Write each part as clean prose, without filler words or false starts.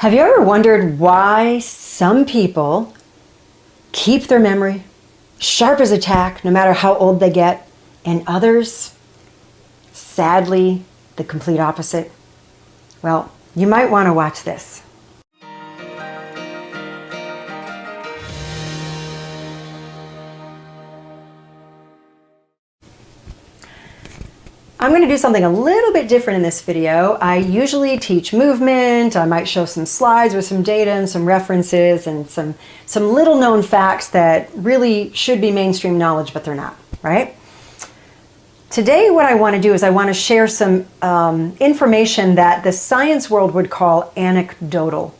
Have you ever wondered why some people keep their memory sharp as a tack no matter how old they get, and others, sadly, the complete opposite? Well, you might want to watch this. I'm going to do something a little bit different in this video. I usually teach movement. I might show some slides with some data and some references and some little known facts that really should be mainstream knowledge, but they're not, right? Today what I want to do is I want to share some information that the science world would call anecdotal,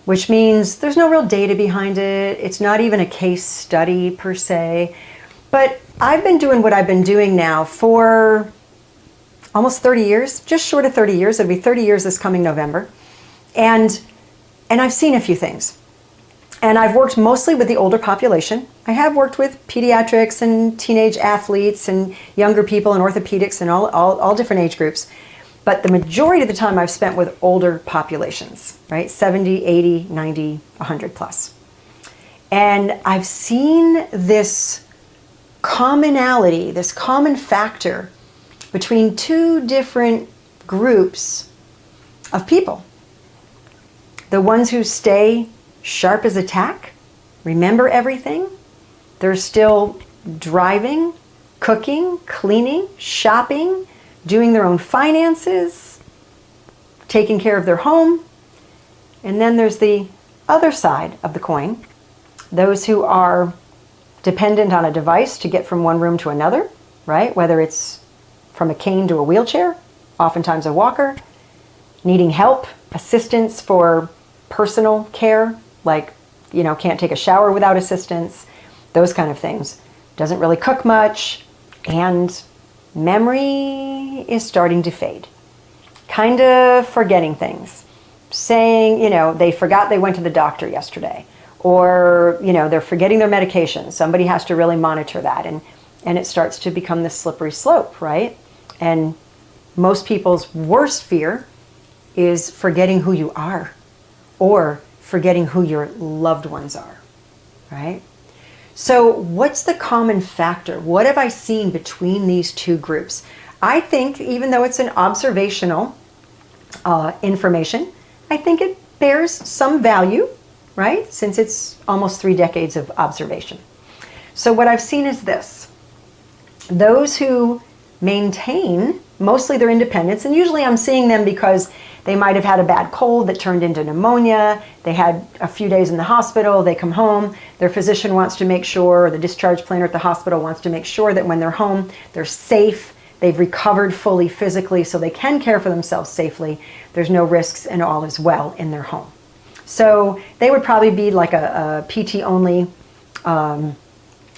which means there's no real data behind it. It's not even a case study per se, but I've been doing what I've been doing now for almost 30 years, just short of 30 years. It'll be 30 years this coming November. And I've seen a few things. And I've worked mostly with the older population. I have worked with pediatrics and teenage athletes and younger people and orthopedics and all different age groups. But the majority of the time I've spent with older populations, right? 70, 80, 90, 100 plus. And I've seen this commonality, this common factor between two different groups of people. The ones who stay sharp as a tack, remember everything. They're still driving, cooking, cleaning, shopping, doing their own finances, taking care of their home. And then there's the other side of the coin, those who are dependent on a device to get from one room to another, right? Whether it's from a cane to a wheelchair, oftentimes a walker, needing help, assistance for personal care, like, can't take a shower without assistance, those kind of things. Doesn't really cook much, and memory is starting to fade. Kind of forgetting things. Saying, they forgot they went to the doctor yesterday, or, they're forgetting their medication. Somebody has to really monitor that, and it starts to become this slippery slope, right? And most people's worst fear is forgetting who you are or forgetting who your loved ones are, right? So what's the common factor? What have I seen between these two groups? I think, even though it's an observational information, I think it bears some value, right? Since it's almost 3 decades of observation. So what I've seen is this. Those who maintain mostly their independence, and usually I'm seeing them because they might have had a bad cold that turned into pneumonia, they had a few days in the hospital, they come home, their physician wants to make sure, or the discharge planner at the hospital wants to make sure that when they're home, they're safe, they've recovered fully physically so they can care for themselves safely, there's no risks, and all is well in their home. So they would probably be like a PT-only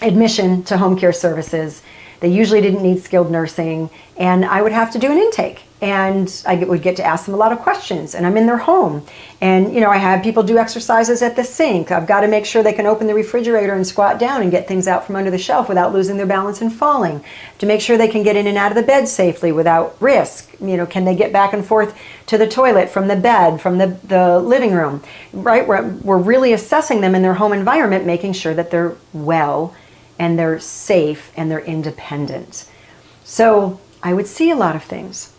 admission to home care services. They usually didn't need skilled nursing, and I would have to do an intake, and I would get to ask them a lot of questions, and I'm in their home, and I have people do exercises at the sink. I've got to make sure they can open the refrigerator and squat down and get things out from under the shelf without losing their balance and falling, to make sure they can get in and out of the bed safely without risk. Can they get back and forth to the toilet from the bed, from the living room, right? We're really assessing them in their home environment, making sure that they're well and they're safe and they're independent. So I would see a lot of things.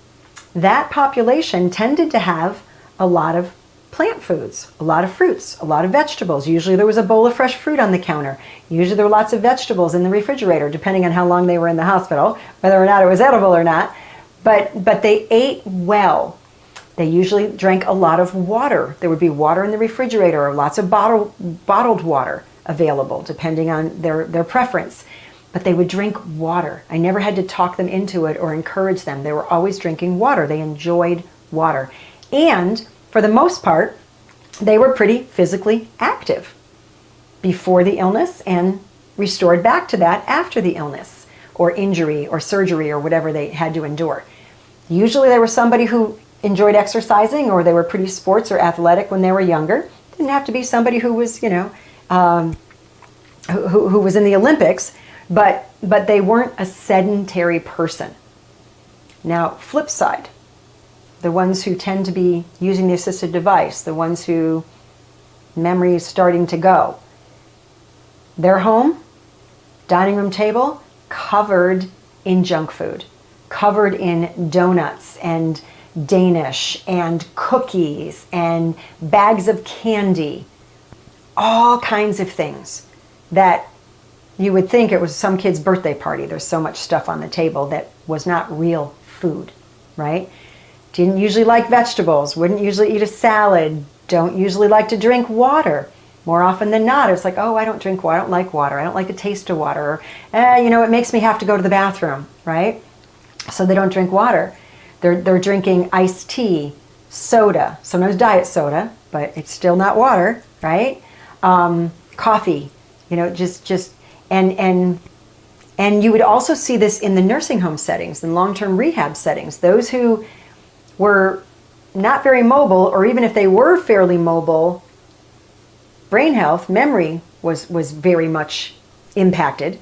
That population tended to have a lot of plant foods, a lot of fruits, a lot of vegetables. Usually there was a bowl of fresh fruit on the counter. Usually there were lots of vegetables in the refrigerator, depending on how long they were in the hospital, whether or not it was edible or not. But they ate well. They usually drank a lot of water. There would be water in the refrigerator, or lots of bottled water available, depending on their preference. But they would drink water. I never had to talk them into it or encourage them. They were always drinking water. They enjoyed water. And for the most part, they were pretty physically active before the illness and restored back to that after the illness or injury or surgery or whatever they had to endure. Usually they were somebody who enjoyed exercising, or they were pretty sports or athletic when they were younger. Didn't have to be somebody who was, who was in the Olympics, but they weren't a sedentary person. Now, flip side, the ones who tend to be using the assisted device, the ones who memory is starting to go, their home, dining room table, covered in junk food, covered in donuts and Danish and cookies and bags of candy, all kinds of things that you would think it was some kid's birthday party. There's so much stuff on the table that was not real food, right? Didn't usually like vegetables, wouldn't usually eat a salad, don't usually like to drink water. More often than not, it's like, oh, I don't drink water, I don't like water, I don't like the taste of water, or, it makes me have to go to the bathroom, right? So they don't drink water. They're drinking iced tea, soda, sometimes diet soda, but it's still not water, right? Coffee, and you would also see this in the nursing home settings and long-term rehab settings. Those who were not very mobile, or even if they were fairly mobile, brain health, memory was very much impacted.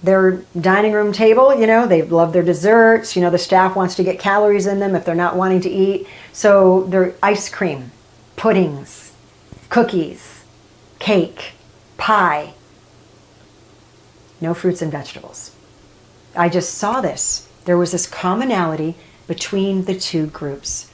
Their dining room table, they love their desserts. The staff wants to get calories in them if they're not wanting to eat. So their ice cream, puddings, cookies, cake, pie, no fruits and vegetables. I just saw this. There was this commonality between the two groups.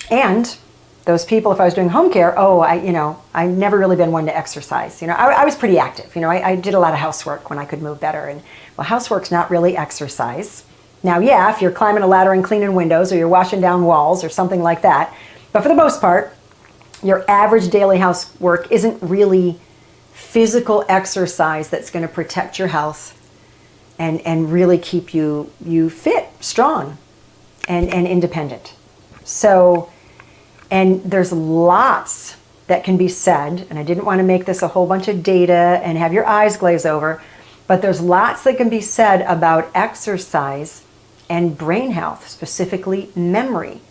And those people, if I was doing home care, I never really been one to exercise. I was pretty active. I did a lot of housework when I could move better. And housework's not really exercise. Now, yeah, if you're climbing a ladder and cleaning windows, or you're washing down walls or something like that. But for the most part, your average daily housework isn't really physical exercise that's going to protect your health and really keep you fit, strong, and independent. So, and there's lots that can be said, and I didn't want to make this a whole bunch of data and have your eyes glaze over, but there's lots that can be said about exercise and brain health, specifically memory.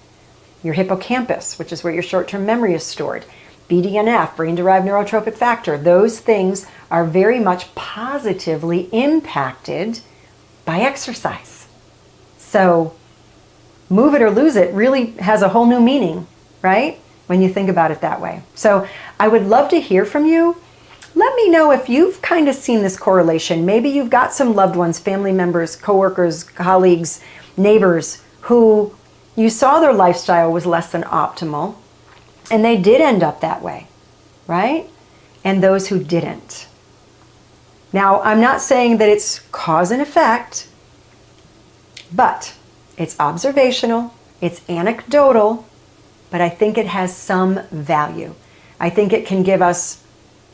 Your hippocampus, which is where your short-term memory is stored, BDNF, brain-derived neurotrophic factor, those things are very much positively impacted by exercise. So move it or lose it really has a whole new meaning, right? When you think about it that way. So I would love to hear from you. Let me know if you've kind of seen this correlation. Maybe you've got some loved ones, family members, coworkers, colleagues, neighbors who you saw their lifestyle was less than optimal, and they did end up that way, right? And those who didn't. Now, I'm not saying that it's cause and effect, but it's observational, it's anecdotal, but I think it has some value. I think it can give us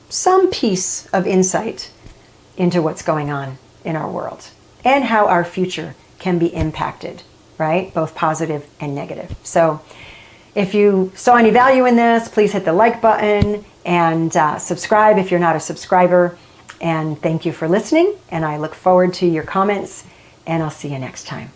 some piece of insight into what's going on in our world and how our future can be impacted, right? Both positive and negative. So if you saw any value in this, please hit the like button and subscribe if you're not a subscriber. And thank you for listening. And I look forward to your comments, and I'll see you next time.